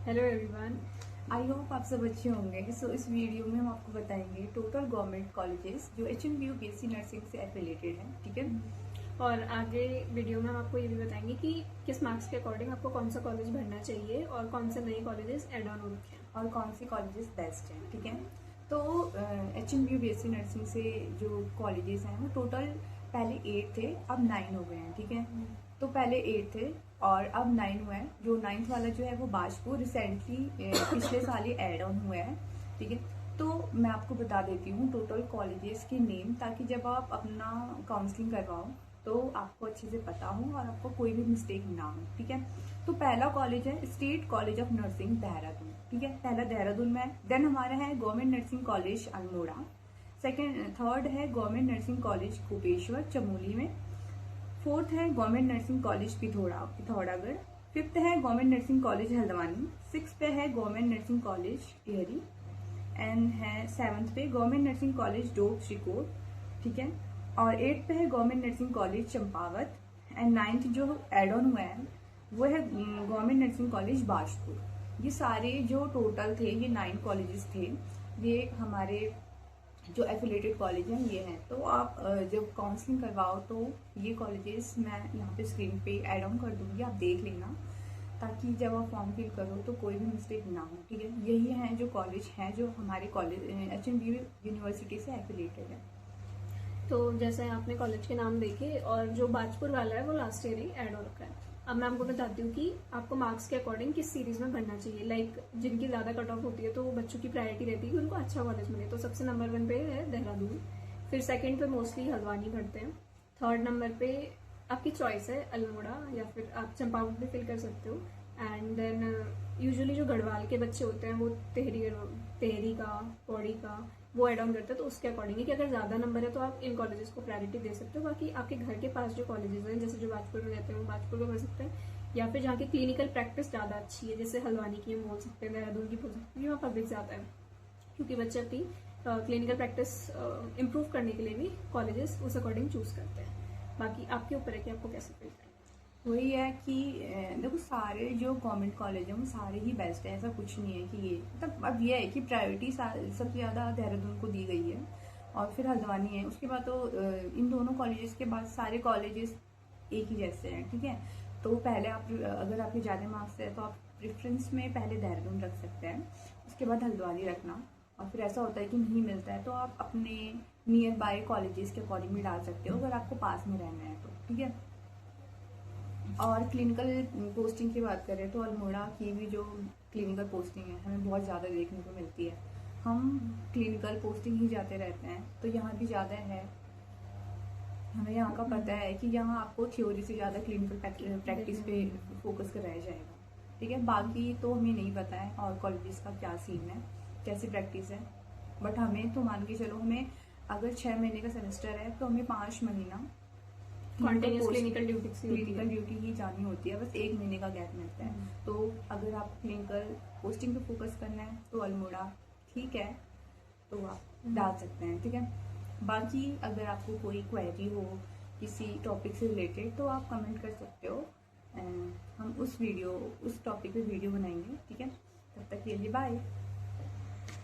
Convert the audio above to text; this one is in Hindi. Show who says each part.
Speaker 1: Hello everyone.
Speaker 2: आई होप आप सब अच्छे होंगे। सो इस वीडियो में हम आपको बताएंगे टोटल गवर्नमेंट कॉलेजेस जो HMBU BSc नर्सिंग से एफिलेटेड हैं। ठीक है।
Speaker 1: और आगे वीडियो में हम आपको ये भी बताएंगे कि किस मार्क्स के अकॉर्डिंग आपको कौन सा कॉलेज भरना चाहिए और कौन से नए कॉलेजेस एड ऑन हो रखे हैं
Speaker 2: और कौन से कॉलेजेस बेस्ट हैं। ठीक है। तो HMBU BSc नर्सिंग से जो कॉलेजेस हैं वो टोटल पहले 8 थे, अब 9 हो गए हैं। ठीक है। तो पहले 8 थे और अब 9 हुए हैं। जो 9th वाला जो है वो बाजपुर रिसेंटली पिछले साल ही ऐड ऑन हुआ है। ठीक है। तो मैं आपको बता देती हूँ टोटल कॉलेजेस के नेम, ताकि जब आप अपना काउंसलिंग करवाओ तो आपको अच्छे से पता हो और आपको कोई भी मिस्टेक ना हो। ठीक है। तो पहला कॉलेज है state college of nursing Dehradun. ठीक है। पहला देहरादून में है। देन हमारा है government nursing college Almora. Third है government nursing college Kupeshwar Chamoli में। फोर्थ है government nursing college Pithoragarh. Fifth है government nursing college Haldwani. Six पे है government nursing college Tehri. And है सेवन्थ पे government nursing college Dob Srikot. ठीक है। और एट्थ पे है government nursing college Champawat. And ninth जो एड ऑन हुआ है वो है गवर्नमेंट नर्सिंग कॉलेज बाजपुर। ये सारे जो टोटल थे, ये 9 कॉलेजेस थे। ये हमारे जो एफिलेटेड कॉलेज हैं ये हैं। तो आप जब काउंसलिंग करवाओ तो ये कॉलेजेस मैं यहाँ पे स्क्रीन पे ऐड ऑन कर दूंगी, आप देख लेना, ताकि जब आप फॉर्म फिल करो तो कोई भी मिस्टेक ना हो। ठीक है। यही हैं जो कॉलेज हैं जो हमारे कॉलेज HMBU यूनिवर्सिटी से एफिलेटेड है।
Speaker 1: तो जैसे आपने कॉलेज के नाम देखे और जो बाजपुर वाला है वो लास्ट ईयर ही ऐड हो रखा है। अब मैं आपको बताती हूँ कि आपको मार्क्स के अकॉर्डिंग किस सीरीज में भरना चाहिए। लाइक जिनकी ज्यादा कट ऑफ होती है तो वो बच्चों की प्रायोरिटी रहती है कि उनको अच्छा कॉलेज मिले। तो सबसे नंबर 1 पे है देहरादून, फिर सेकंड पे मोस्टली हल्द्वानी भरते हैं, थर्ड नंबर पे आपकी चॉइस है अल्मोड़ा या फिर आप चंपावत भी फिल कर सकते हो। एंड देन यूजुअली जो गढ़वाल के बच्चे होते हैं वो तेहरी का, पौड़ी का वो एड ऑन करते हैं। तो उसके अकॉर्डिंग है कि अगर ज्यादा नंबर है तो आप इन कॉलेजेस को प्रायोरिटी दे सकते हो। बाकी आपके घर के पास जो कॉलेजेस हैं, जैसे जो बाजपुर में रहते हैं वो बाजपुर में भर सकते हैं, या फिर जहाँ की क्लिनिकल प्रैक्टिस ज्यादा अच्छी है, जैसे हल्द्वानी की हम बोल सकते हैं, देहरादून की बोल सकते हैं, वहाँ पब्लिक ज्यादा है, क्योंकि बच्चे अपनी क्लिनिकल प्रैक्टिस इम्प्रूव करने के लिए भी कॉलेजेस उस अकॉर्डिंग चूज करते हैं। बाकी आपके ऊपर है कि आपको कैसे फील करना है।
Speaker 2: वही है कि देखो सारे जो गवर्नमेंट कॉलेज हैं वो सारे ही बेस्ट है, ऐसा कुछ नहीं है कि ये मतलब। अब ये है कि प्रायोरिटी सबसे ज़्यादा देहरादून को दी गई है और फिर हल्द्वानी है। उसके बाद तो इन दोनों कॉलेजेस के बाद सारे कॉलेजेस एक ही जैसे हैं। ठीक है। तो पहले आप अगर आपके ज़्यादा मार्क्स है तो आप प्रेफरेंस में पहले देहरादून रख सकते हैं, उसके बाद हल्द्वानी रखना। और फिर ऐसा होता है कि नहीं मिलता है तो आप अपने नियर बाय कॉलेजेस के अकॉर्डिंग भी डाल सकते हो, अगर आपको पास में रहना है तो। ठीक है। और क्लिनिकल पोस्टिंग की बात करें तो अल्मोड़ा की भी जो क्लिनिकल पोस्टिंग है हमें बहुत ज़्यादा देखने को मिलती है। हम क्लिनिकल पोस्टिंग ही जाते रहते हैं तो यहाँ भी ज़्यादा है। हमें यहाँ का पता है कि यहाँ आपको थ्योरी से ज़्यादा क्लिनिकल प्रैक्टिस पे फोकस कराया जाएगा। ठीक है। बाकी तो हमें नहीं पता है और कॉलेजेस का क्या सीन है, कैसी प्रैक्टिस है। बट हमें तो मान के चलो, हमें अगर 6 महीने का सेमेस्टर है तो हमें 5 महीना
Speaker 1: कॉन्टिन्यूस क्लिनिकल
Speaker 2: ड्यूटी ही जानी होती है, बस 1 महीने का गैप मिलता है। तो अगर आप क्लिनिकल पोस्टिंग पे फोकस करना है तो अल्मोड़ा ठीक है, तो आप डाल सकते हैं। ठीक है। बाकी अगर आपको कोई क्वेरी हो किसी टॉपिक से रिलेटेड तो आप कमेंट कर सकते हो। हम उस टॉपिक पे वीडियो बनाएंगे। ठीक है। तब तक के लिए बाय।